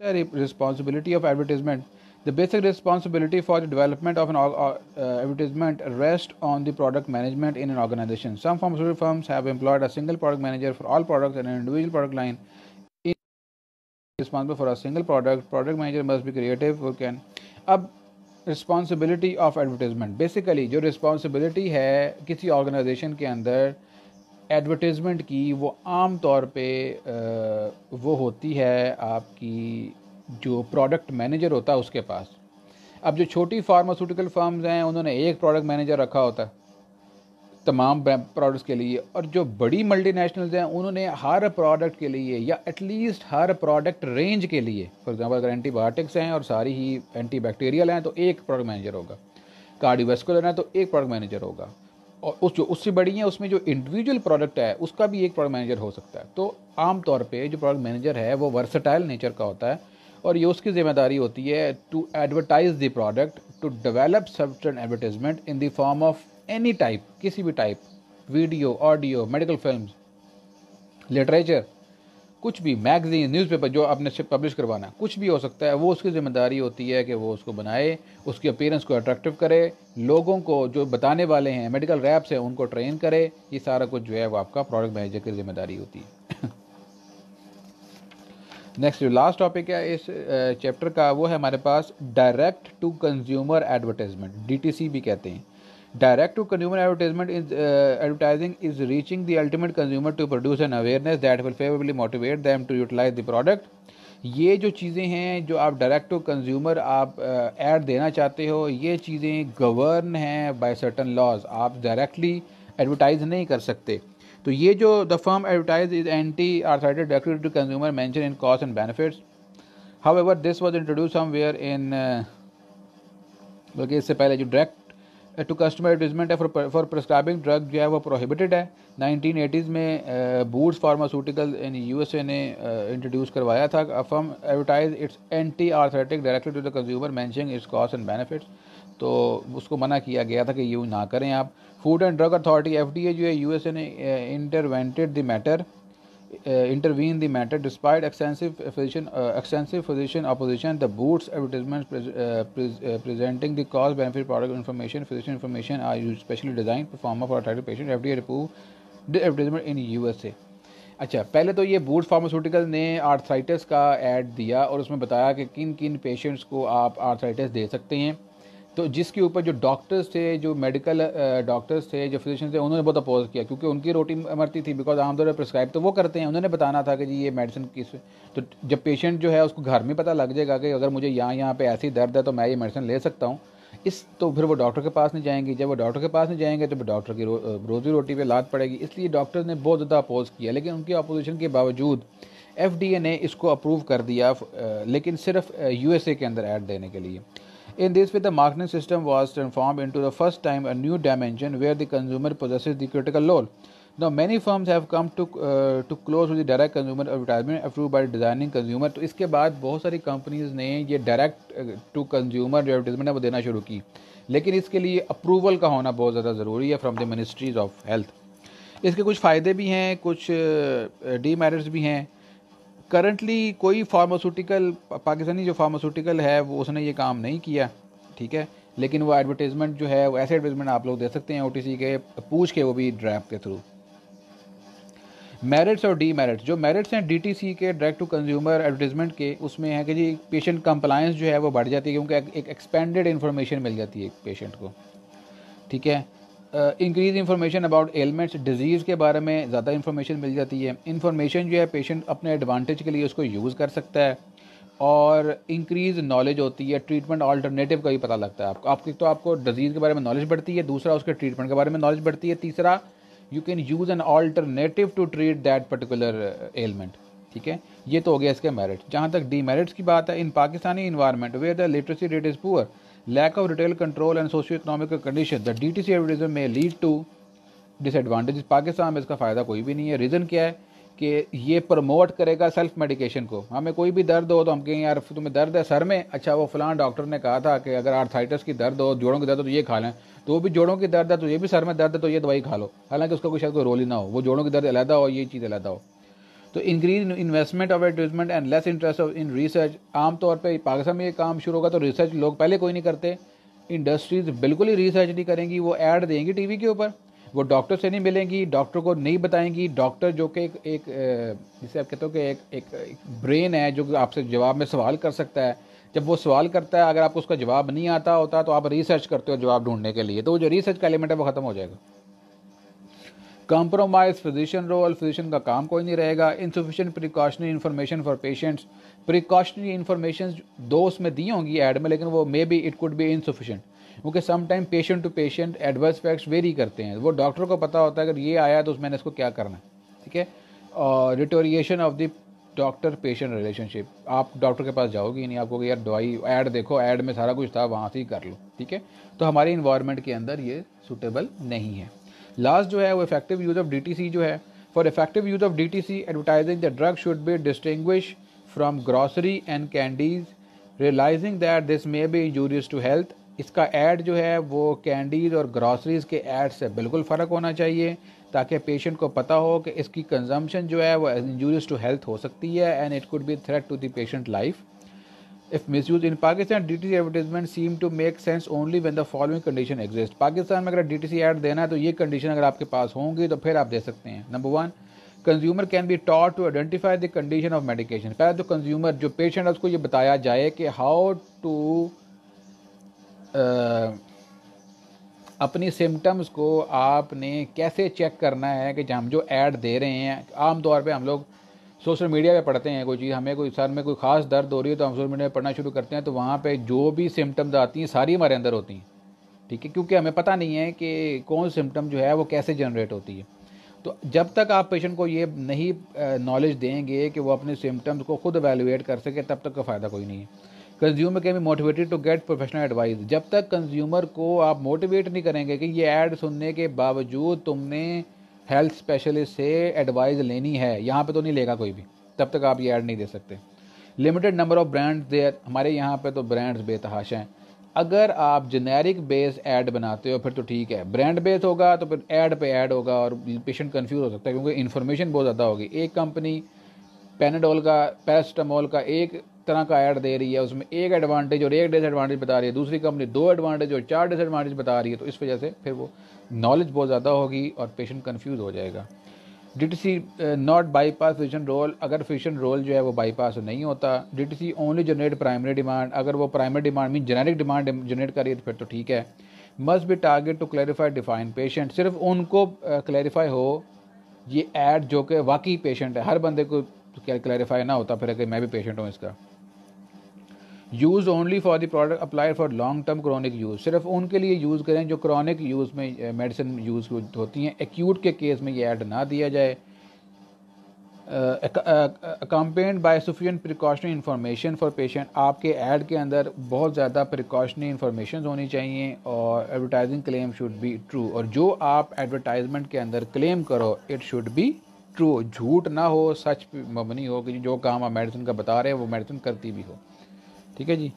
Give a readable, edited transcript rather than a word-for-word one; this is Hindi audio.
responsibility of advertisement. The basic responsibility for the development of an advertisement rests on the product management in an organization. Some pharmaceutical firms have employed a single product manager for all products, and an individual product line is responsible for a single product. Product manager must be creative who can. अब रिस्पॉन्सिबिलिटी ऑफ एडवर्टीज़मेंट, बेसिकली जो रिस्पॉन्सिबिलिटी है किसी ऑर्गेनाइजेशन के अंदर एडवर्टीज़मेंट की, वो आम तौर पे वो होती है आपकी जो प्रोडक्ट मैनेजर होता है उसके पास। अब जो छोटी फार्मास्यूटिकल फर्म्स हैं उन्होंने एक प्रोडक्ट मैनेजर रखा होता है तमाम प्रोडक्ट्स के लिए, और जो बड़ी मल्टीनेशनल्स हैं उन्होंने हर प्रोडक्ट के लिए या एटलीस्ट हर प्रोडक्ट रेंज के लिए, फॉर एग्जांपल अगर एंटीबायोटिक्स हैं और सारी ही एंटीबैक्टीरियल हैं तो एक प्रोडक्ट मैनेजर होगा, कार्डियोवैस्कुलर है तो एक प्रोडक्ट मैनेजर होगा, और जो उससे बड़ी है उसमें जो इंडिविजुअल प्रोडक्ट है उसका भी एक प्रोडक्ट मैनेजर हो सकता है। तो आमतौर पर जो प्रोडक्ट मैनेजर है वो वर्सटाइल नेचर का होता है, और ये उसकी जिम्मेदारी होती है to advertise the product, to develop certain advertisement in the form of any type, किसी भी type, video, audio, medical films, literature, कुछ भी, मैगजीन, न्यूज़पेपर जो आपने पब्लिश करवाना, कुछ भी हो सकता है। वो उसकी जिम्मेदारी होती है कि वो उसको बनाए, उसकी अपीयरेंस को अट्रैक्टिव करे, लोगों को जो बताने वाले हैं मेडिकल रैप्स हैं उनको ट्रेन करे। ये सारा कुछ जो है वो आपका प्रोडक्ट मैनेजर की जिम्मेदारी होती है। नेक्स्ट जो लास्ट टॉपिक है इस चैप्टर का वो है हमारे पास direct to consumer advertisement, DTC भी कहते हैं। Direct to consumer advertisement is advertising is reaching the ultimate consumer to produce an awareness that will favorably motivate them to utilize the product. ये जो चीज़ें हैं जो आप डायरेक्ट टू कंज्यूमर आप ऐड देना चाहते हो, ये चीज़ें गवर्न हैं बाय सर्टन लॉज, आप डायरेक्टली एडवर्टाइज नहीं कर सकते। तो ये जो the firm advertise is anti arthritis direct to consumer mention in cost and benefits, however this was introduce somewhere in, बल्कि इससे पहले जो डायरेक्ट टू कस्टमर एडवर्टाइजमेंट है फॉर प्रिस्क्राइबिंग ड्रग जो है वो प्रोहिबिटेड है। 1980s में बूट्स फार्मास्यूटिकल इन USA ने इंट्रोड्यूस करवाया था। Firm advertise its anti arthritic directly to the consumer mentioning its cost and benefits, तो उसको मना किया गया था कि ये ना करें आप। Food and drug authority FDA जो है USA ने intervene the matter despite extensive physician opposition. The Boots advertisements presenting the cost benefit product information, physician information are used specially designed for form of arthritis patient. FDA approved the advertisement in USA. अच्छा, पहले तो ये बूट्स फार्मास्यूटिकल ने आर्थराइटिस का ऐड दिया और उसमें बताया कि किन किन पेशेंट्स को आप आर्थराइटिस दे सकते हैं। तो जिसके ऊपर जो डॉक्टर्स थे, जो मेडिकल डॉक्टर्स थे, जो फिजिशियन थे, उन्होंने बहुत अपोज किया क्योंकि उनकी रोटी मरती थी, बिकॉज आमतौर पर प्रिस्क्राइब तो वो करते हैं, उन्होंने बताना था कि जी ये मेडिसिन किस। तो जब पेशेंट जो है उसको घर में पता लग जाएगा कि अगर मुझे यहाँ पे ऐसी दर्द है तो मैं ये मेडिसिन ले सकता हूँ, तो फिर वो डॉक्टर के पास नहीं जाएंगे। जब वो डॉक्टर के पास नहीं जाएंगे तो फिर डॉक्टर की रोज़ी रोटी पे लात पड़ेगी। इसलिए डॉक्टर्स ने बहुत ज़्यादा अपोज किया, लेकिन उनकी अपोजिशन के बावजूद FDA ने इसको अप्रूव कर दिया, लेकिन सिर्फ USA के अंदर ऐड देने के लिए। In this way, the marketing system was transformed into the first time a new dimension where the consumer possesses the critical role. Now, many firms have come to close with the direct consumer advertisement approved by designing consumer. तो इसके बाद बहुत सारी कंपनीज ने ये डायरेक्ट टू कंज्यूमर जो एडवर्टाइजमेंट है वो देना शुरू की, लेकिन इसके लिए अप्रूवल का होना बहुत ज़्यादा ज़रूरी है from the ministries of health. इसके कुछ फ़ायदे भी हैं, कुछ डीमेरिट्स भी हैं। करंटली कोई फार्मास्यूटिकल, पाकिस्तानी जो फार्मास्यूटिकल है वो उसने ये काम नहीं किया, ठीक है, लेकिन वो एडवर्टाइजमेंट जो है वो ऐसे एडवर्टाइजमेंट आप लोग दे सकते हैं OTC के पूछ के, वो भी ड्रैप के थ्रू। मेरिट्स और डीमेरिट्स, जो मेरिट्स हैं DTC के डायरेक्ट टू कंज्यूमर एडवर्टाइजमेंट के, उसमें है कि जी पेशेंट कंप्लायंस जो है वो बढ़ जाती है क्योंकि एक एक्सपेंडेड इन्फॉर्मेशन मिल जाती है पेशेंट को, ठीक है। Increase information about elements, disease के बारे में ज़्यादा इंफॉर्मेशन मिल जाती है। इंफॉर्मेशन जो है पेशेंट अपने एडवांटेज के लिए उसको यूज़ कर सकता है, और इंक्रीज नॉलेज होती है। ट्रीटमेंट अल्टरनेटिव का भी पता लगता है आपको आपको डिजीज़ के बारे में नॉलेज बढ़ती है, दूसरा उसके ट्रीटमेंट के बारे में नॉलेज बढ़ती है, तीसरा you can use an alternative to treat that particular element, ठीक है। ये तो हो गया इसके मेरिट। जहाँ तक डीमेरिट्स की बात है, in Pakistani environment where the literacy rate is poor, lack of retail control and socio-economic conditions, the DTC advertisement may lead to disadvantages. Pakistan में इसका फ़ायदा कोई भी नहीं है। रीज़न क्या है कि ये प्रमोट करेगा सेल्फ मेडिकेशन को। हमें कोई भी दर्द हो तो हम कहें यार तुम्हें दर्द है सर में, अच्छा वो फलां डॉक्टर ने कहा था कि अगर आर्थराइटिस की दर्द हो, जोड़ों की दर्द हो तो ये खा लें, तो वो भी जोड़ों की दर्द है तो ये भी सर में दर्द है तो ये दवाई खा लो, हालांकि उसका कोई शायद कोई रोल ही ना हो, वो जोड़ों की दर्द अलहदा हो, ये चीज़ अलहदा हो। तो increase investment of advertisement and less interest of in research. आमतौर पे पाकिस्तान में ये काम शुरू होगा तो रिसर्च लोग पहले कोई नहीं करते, इंडस्ट्रीज बिल्कुल ही रिसर्च नहीं करेंगी, वो ऐड देंगी टीवी के ऊपर, वो डॉक्टर से नहीं मिलेंगी, डॉक्टर को नहीं बताएंगी। डॉक्टर जो कि एक जिसे आप कहते हो कि एक ब्रेन है जो आपसे जवाब में सवाल कर सकता है, जब वो सवाल करता है अगर आपको उसका जवाब नहीं आता होता तो आप रिसर्च करते हो जवाब ढूंढने के लिए, तो वो जो रिसर्च का एलिमेंट है वो ख़त्म हो जाएगा। कंप्रोमाइज फिजिशियन रोल, फिजिशियन का काम कोई नहीं रहेगा। Insufficient precautionary information for patients, precautionary information दो उसमें दी होंगी ऐड में, लेकिन वो may be it could be insufficient, क्योंकि some time patient to patient adverse effects vary करते हैं। वो डॉक्टर को पता होता है अगर ये आया तो मैंने इसको क्या करना है, ठीक है। और deterioration of the doctor patient relationship, आप डॉक्टर के पास जाओगे नहीं, आपको यार दवाई ऐड देखो, ऐड में सारा कुछ था वहाँ से ही कर लो, ठीक है। तो हमारे इन्वायरमेंट के अंदर ये सूटेबल नहीं है। लास्ट जो है वो इफेक्टिव यूज़ ऑफ DTC जो है, for effective use of DTC advertising the drug should be distinguish from grocery and candies, realising that this may be injurious to health. इसका ऐड जो है वो कैंडीज़ और ग्रॉसरीज़ के ऐड से बिल्कुल फ़र्क होना चाहिए, ताकि पेशेंट को पता हो कि इसकी कंजम्पशन जो है वो इंजूरियस टू हेल्थ हो सकती है and it could be threat to the patient life if misused in Pakistan. DTC advertisement seem to make sense only when the following condition exist. Pakistan में अगर DTC ऐड देना है तो ये कंडीशन अगर आपके पास होंगी तो फिर आप दे सकते हैं। Number 1, consumer can be taught to identify the condition of medication. पहले तो कंज्यूमर जो पेशेंट है उसको ये बताया जाए कि हाउ टू अपनी सिम्टम्स को आपने कैसे चेक करना है कि हम जो ऐड दे रहे हैं। आमतौर पे हम लोग सोशल मीडिया पे पढ़ते हैं कोई चीज़, हमें कोई सर में कोई ख़ास दर्द हो रही है तो हम सोशल मीडिया पे पढ़ना शुरू करते हैं, तो वहाँ पे जो भी सिम्टम्स आती हैं सारी हमारे अंदर होती हैं, ठीक है, क्योंकि हमें पता नहीं है कि कौन सिम्टम जो है वो कैसे जनरेट होती है। तो जब तक आप पेशेंट को ये नहीं नॉलेज देंगे कि वो अपने सिम्टम्स को खुद एवेलुएट कर सके, तब तक का फ़ायदा कोई नहीं है। Consumer can be motivated to get professional advice. जब तक कंज्यूमर को आप मोटिवेट नहीं करेंगे कि ये ऐड सुनने के बावजूद तुमने हेल्थ स्पेशलिस्ट से एडवाइस लेनी है, यहाँ पे तो नहीं लेगा कोई भी, तब तक आप ये ऐड नहीं दे सकते। Limited number of brands there, हमारे यहाँ पे तो ब्रांड्स बेतहाशा हैं। अगर आप जेनेरिक बेस ऐड बनाते हो फिर तो ठीक है, ब्रांड बेस होगा तो फिर ऐड पे ऐड होगा और पेशेंट कंफ्यूज हो सकता है, क्योंकि इन्फॉर्मेशन बहुत ज़्यादा होगी। एक कंपनी पैनाडोल का, पैरास्टामोल का एक तरह का ऐड दे रही है, उसमें एक एडवांटेज और एक डिसएडवांटेज बता रही है, दूसरी कंपनी 2 एडवांटेज और 4 डिसएडवांटेज बता रही है, तो इस वजह से फिर वो नॉलेज बहुत ज़्यादा होगी और पेशेंट कंफ्यूज हो जाएगा। DTC not bypass physician role, अगर फिजिशियन रोल जो है वो बाईपास नहीं होता। DTC only generate primary demand, अगर वो primary demand mean generic demand generate करिए तो फिर तो ठीक है। Must be target to clarify define patient, सिर्फ उनको क्लैरिफाई हो ये ऐड जो कि वाकई पेशेंट है, हर बंदे को क्लैरिफाई ना होता फिर मैं भी पेशेंट हूँ इसका। Use only for the product apply for long term chronic use, सिर्फ उनके लिए यूज़ करें जो क्रॉनिक यूज़ में मेडिसिन यूज़ होती हैं, एक्यूट के केस में ये ऐड ना दिया जाए। Accompanied by sufficient precautionary information for patient, आपके ऐड के अंदर बहुत ज़्यादा प्रिकॉशनरी इन्फॉर्मेशन होनी चाहिए और advertising claim should be true, और जो आप एडवर्टाइजमेंट के अंदर क्लेम करो इट शुड बी ट्रू, झूठ ना हो, सच मबनी हो कि जो काम आप मेडिसिन का बता रहे हैं वो मेडिसिन करती भी हो, ठीक है जी।